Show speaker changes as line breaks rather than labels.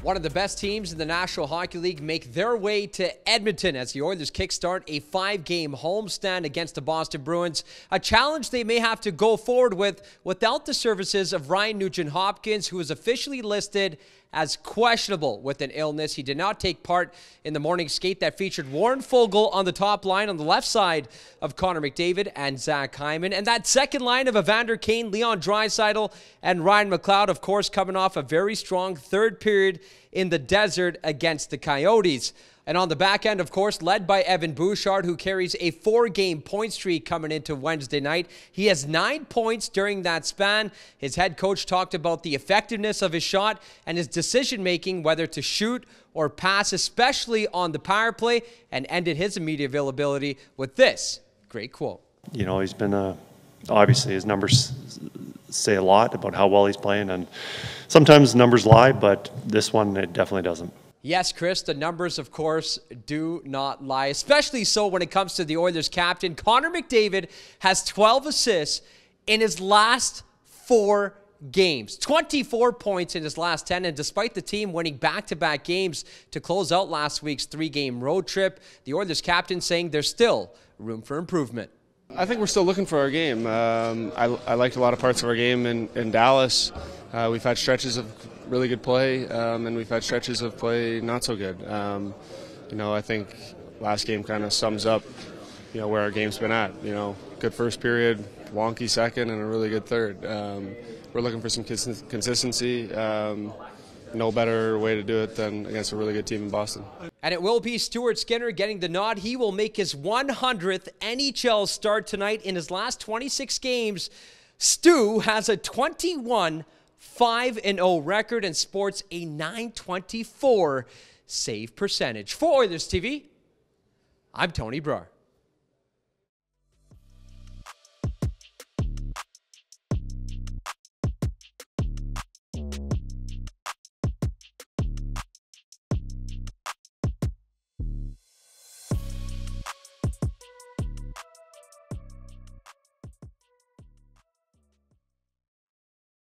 One of the best teams in the National Hockey League make their way to Edmonton as the Oilers kickstart a 5-game homestand against the Boston Bruins, a challenge they may have to go forward with without the services of Ryan Nugent-Hopkins, who is officially listed as questionable with an illness. He did not take part in the morning skate that featured Warren Foegele on the top line on the left side of Connor McDavid and Zach Hyman. And that second line of Evander Kane, Leon Draisaitl, and Ryan McLeod, of course, coming off a very strong third period in the desert against the Coyotes. And on the back end, of course, led by Evan Bouchard, who carries a 4-game point streak coming into Wednesday night. He has 9 points during that span. His head coach talked about the effectiveness of his shot and his decision-making, whether to shoot or pass, especially on the power play, and ended his immediate availability with this great quote.
You know, he's been obviously his numbers say a lot about how well he's playing, and sometimes numbers lie, but this one, it definitely doesn't.
Yes, Chris, the numbers, of course, do not lie, especially so when it comes to the Oilers captain. Connor McDavid has 12 assists in his last 4 games, 24 points in his last 10, and despite the team winning back-to-back games to close out last week's 3-game road trip, the Oilers captain saying there's still room for improvement.
I think we're still looking for our game. I liked a lot of parts of our game in Dallas. We've had stretches of really good play, and we've had stretches of play not so good. You know, I think last game kind of sums up, you know, where our game's been at. You know, good first period, wonky second, and a really good third. We're looking for some consistency. No better way to do it than against a really good team in Boston.
And it will be Stuart Skinner getting the nod. He will make his 100th NHL start tonight in his last 26 games. Stu has a 21-5-0 record and sports a .924 save percentage. For Oilers TV, I'm Tony Brar.